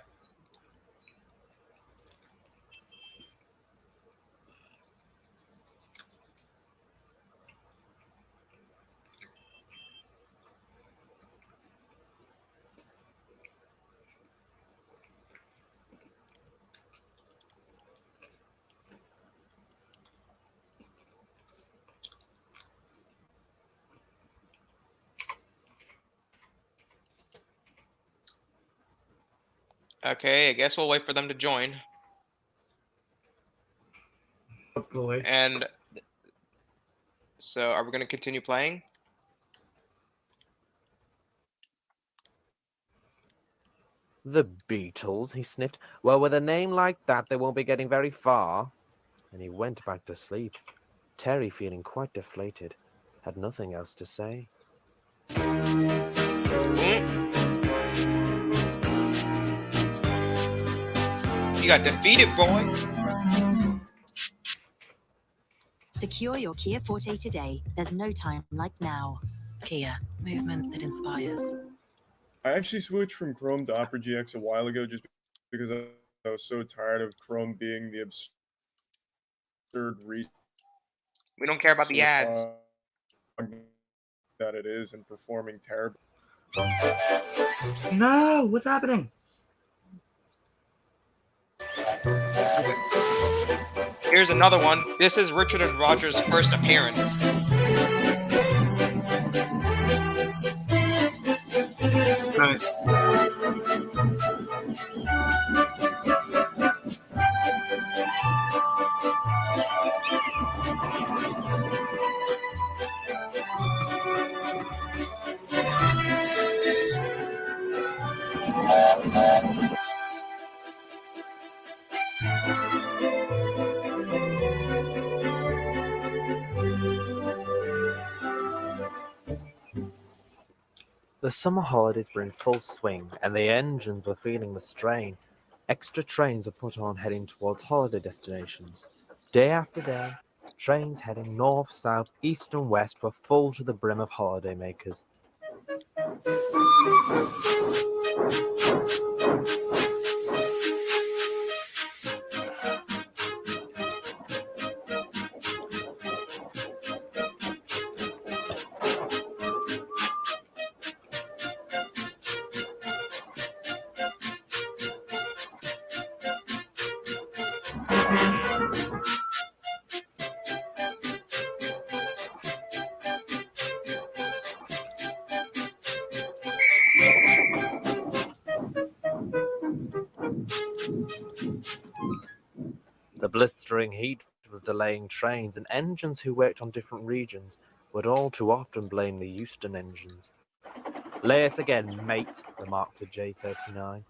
Okay, I guess we'll wait for them to join.
Hopefully.
And so, are we going to continue playing?
The Beatles, he sniffed. Well, with a name like that, they won't be getting very far. And he went back to sleep. Terry, feeling quite deflated, had nothing else to say.
You got defeated, boy.
Secure your Kia Forte today. There's no time like now.
Kia, movement that inspires.
I actually switched from Chrome to Opera GX a while ago just because I was so tired of Chrome being the absurd resource
We don't care about the ads.
that it is and performing terribly.
No, what's happening?
Here's another one. This is Richard and Roger's first appearance.
Nice.
The summer holidays were in full swing, and the engines were feeling the strain. Extra trains were put on heading towards holiday destinations. Day after day, trains heading north, south, east and west were full to the brim of holidaymakers. The blistering heat was delaying trains, and engines who worked on different regions would all too often blame the Euston engines. "Late again, mate," remarked a J39.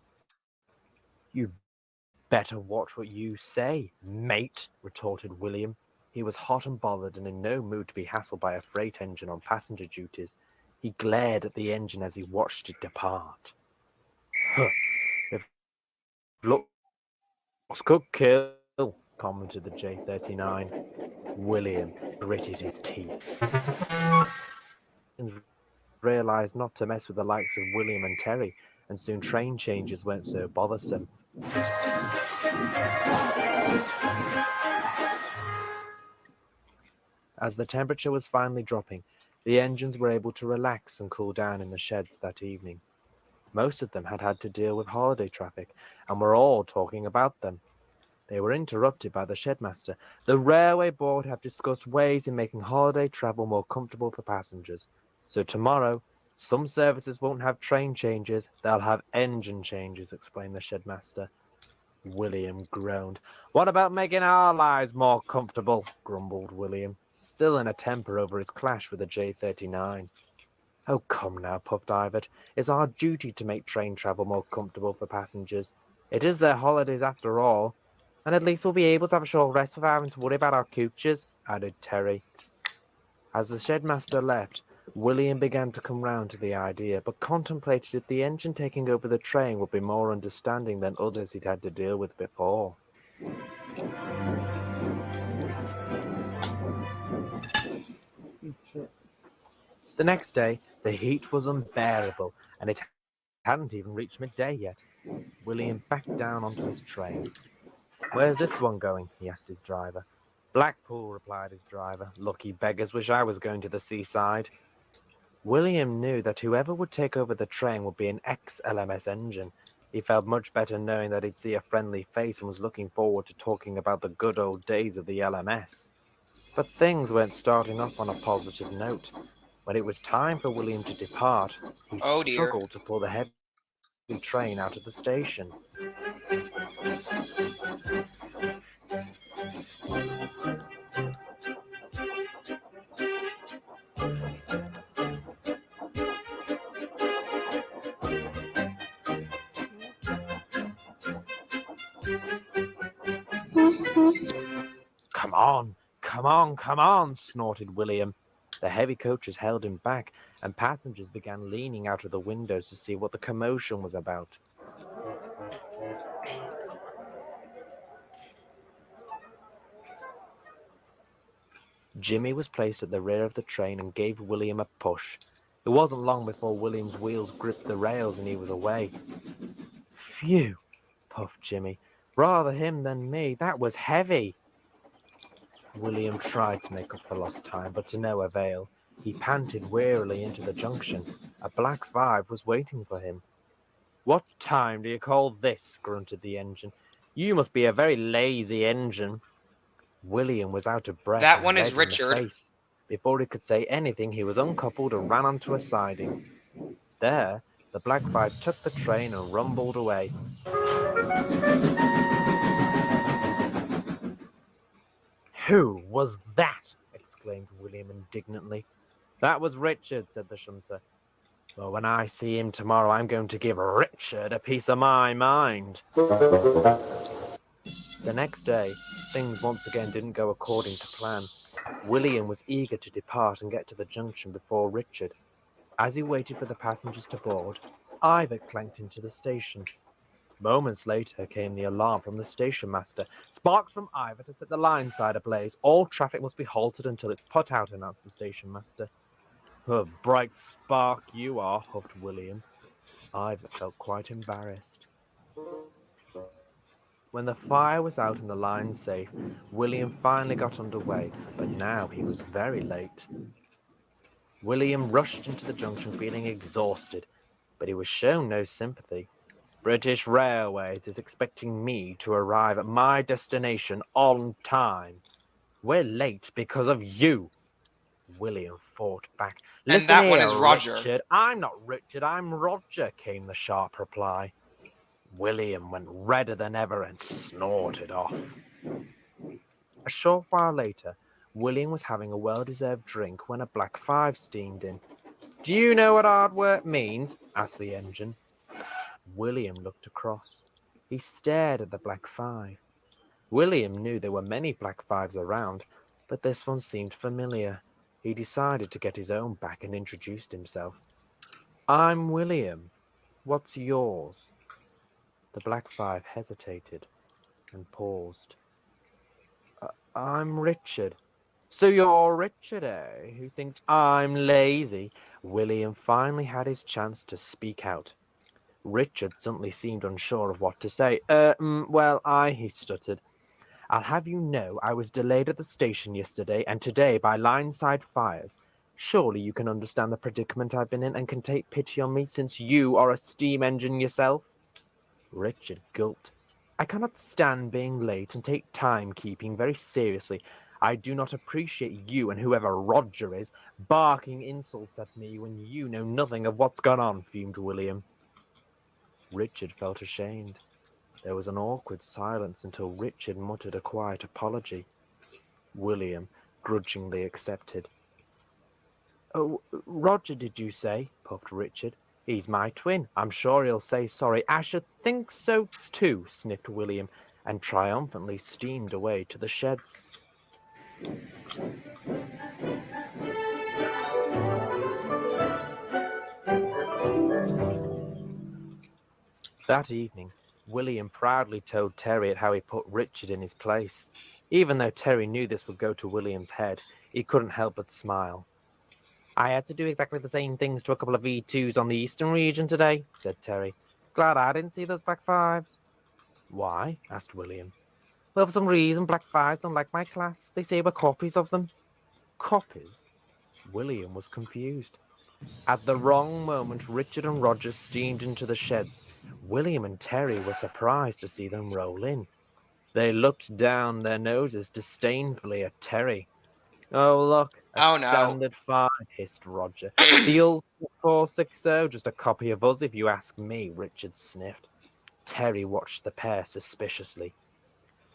"You better watch what you say, mate," retorted William. He was hot and bothered and in no mood to be hassled by a freight engine on passenger duties. He glared at the engine as he watched it depart. "Huh, if looks could kill," commented the J39. William gritted his teeth. And realised not to mess with the likes of William and Terry, and soon train changes weren't so bothersome. As the temperature was finally dropping, the engines were able to relax and cool down in the sheds that evening. Most of them had had to deal with holiday traffic, and were all talking about them. They were interrupted by the shedmaster. "The railway board have discussed ways in making holiday travel more comfortable for passengers. So tomorrow, some services won't have train changes, they'll have engine changes," explained the shedmaster. William groaned. "What about making our lives more comfortable?" grumbled William, still in a temper over his clash with the J39. "Oh, come now," puffed Ivert. "It's our duty to make train travel more comfortable for passengers. It is their holidays after all. And at least we'll be able to have a short rest without having to worry about our cooches," added Terry. As the shedmaster left, William began to come round to the idea, but contemplated if the engine taking over the train would be more understanding than others he'd had to deal with before. The next day, the heat was unbearable, and it hadn't even reached midday yet. William backed down onto his train. "Where's this one going?" he asked his driver. "Blackpool," replied his driver. "Lucky beggars, wish I was going to the seaside." William knew that whoever would take over the train would be an ex-LMS engine. He felt much better knowing that he'd see a friendly face and was looking forward to talking about the good old days of the LMS. But things weren't starting off on a positive note. When it was time for William to depart, he
Oh dear.
struggled to pull the heavy train out of the station. "Come on, come on, come on," snorted William. The heavy coaches held him back, and passengers began leaning out of the windows to see what the commotion was about. Jimmy was placed at the rear of the train and gave William a push. It wasn't long before William's wheels gripped the rails and he was away. "Phew," puffed Jimmy. "Rather him than me. That was heavy." William tried to make up for lost time, but to no avail. He panted wearily into the junction. A black 5 was waiting for him. "What time do you call this?" grunted the engine. "You must be a very lazy engine." William was out of breath
That
and
one is
red in the
Richard.
face. Before he could say anything, he was uncoupled and ran onto a siding. There, the black 5 took the train and rumbled away. "Who was that?" exclaimed William indignantly. "That was Richard," said the shunter. "Well, when I see him tomorrow, I'm going to give Richard a piece of my mind." The next day, things once again didn't go according to plan. William was eager to depart and get to the junction before Richard. As he waited for the passengers to board, Ivor clanked into the station. Moments later came the alarm from the station master. Sparks from Ivor to set the line side ablaze. All traffic must be halted until it's put out, announced the station master. A bright spark you are, huffed William. Ivor felt quite embarrassed. When the fire was out and the line safe, William finally got underway, but now he was very late. William rushed into the junction feeling exhausted, but he was shown no sympathy. British Railways is expecting me to arrive at my destination on time. We're late because of you. William fought back.
And
Listen
that one
here,
is Roger.
Richard. I'm not Richard, I'm Roger, came the sharp reply. William went redder than ever and snorted off. A short while later, William was having a well-deserved drink when a Black 5 steamed in. Do you know what hard work means? Asked the engine. William looked across. He stared at the Black 5. William knew there were many Black 5s around, but this one seemed familiar. He decided to get his own back and introduced himself. I'm William. What's yours? The Black 5 hesitated and paused. I'm Richard. So you're Richard, eh? Who thinks I'm lazy? William finally had his chance to speak out. Richard suddenly seemed unsure of what to say. He stuttered. I'll have you know I was delayed at the station yesterday and today by line-side fires. Surely you can understand the predicament I've been in and can take pity on me since you are a steam engine yourself? Richard gulped. I cannot stand being late and take timekeeping very seriously. I do not appreciate you and whoever Roger is barking insults at me when you know nothing of what's gone on, fumed William. Richard felt ashamed. There was an awkward silence until Richard muttered a quiet apology. William grudgingly accepted. Oh, Roger, did you say? Puffed Richard. He's my twin. I'm sure he'll say sorry. I should think so too, sniffed William, and triumphantly steamed away to the sheds. That evening, William proudly told Terry how he put Richard in his place. Even though Terry knew this would go to William's head, he couldn't help but smile. I had to do exactly the same things to a couple of V2s on the Eastern region today, said Terry. Glad I didn't see those Black 5s. Why? Asked William. Well, for some reason, Black 5s don't like my class. They say we're copies of them. Copies? William was confused. At the wrong moment, Richard and Roger steamed into the sheds. William and Terry were surprised to see them roll in. They looked down their noses disdainfully at Terry. Oh, look, a
Oh, no.
standard 5, hissed Roger. The old 460, just a copy of us if you ask me, Richard sniffed. Terry watched the pair suspiciously.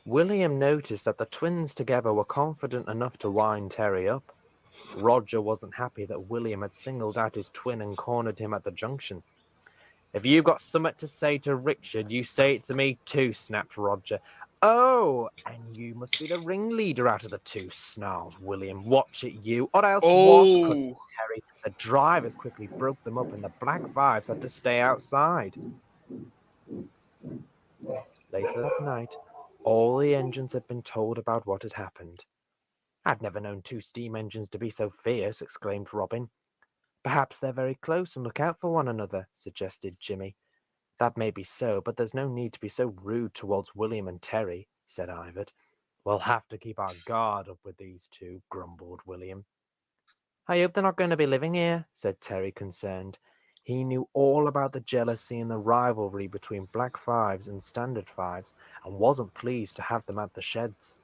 William noticed that the twins together were confident enough to wind Terry up. Roger wasn't happy that William had singled out his twin and cornered him at the junction. If you've got something to say to Richard, you say it to me too, snapped Roger. Oh, and you must be the ringleader out of the two, snarled William. Watch it, you, or else what? Cut Terry. The drivers quickly broke them up and the Black 5s had to stay outside. Later that night, all the engines had been told about what had happened. I've never known two steam engines to be so fierce, exclaimed Robin. Perhaps they're very close and look out for one another, suggested Jimmy. That may be so, but there's no need to be so rude towards William and Terry, said Ivor. We'll have to keep our guard up with these two, grumbled William. I hope they're not going to be living here, said Terry, concerned. He knew all about the jealousy and the rivalry between Black 5s and Standard 5s and wasn't pleased to have them at the sheds.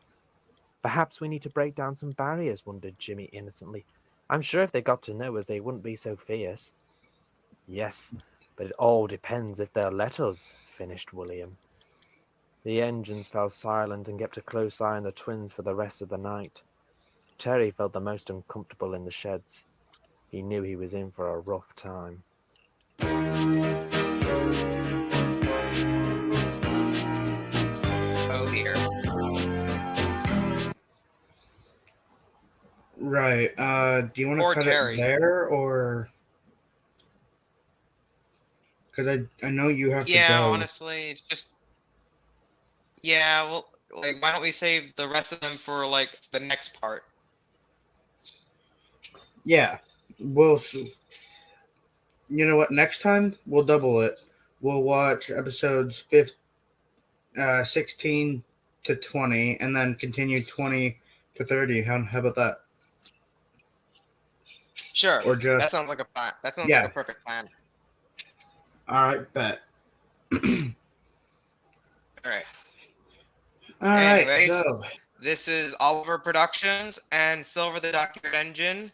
Perhaps we need to break down some barriers, wondered Jimmy innocently. I'm sure if they got to know us, they wouldn't be so fierce. Yes, but it all depends if they'll let us, finished William. The engines fell silent and kept a close eye on the twins for the rest of the night. Terry felt the most uncomfortable in the sheds. He knew he was in for a rough time.
Oh dear.
Right. Do you want
Or
to cut
Terry.
it there or? Because I know you have to
Yeah,
go.
honestly, it's just yeah. Well, like, why don't we save the rest of them for like the next part?
Yeah, you know what? Next time we'll double it. We'll watch episodes 16 to 20, and then continue 20 to 30. How about that?
Sure,
Or
that
just
sounds like a plan. That sounds like
yeah.
a perfect plan.
All right, bet.
All right.
All right,
Anyways,
so
this is Oliver Productions and Silver the Dockyard Engine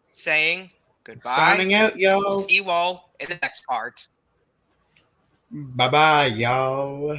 saying goodbye.
signing out,
We'll
y'all.
see you all in the next part.
Bye bye, y'all.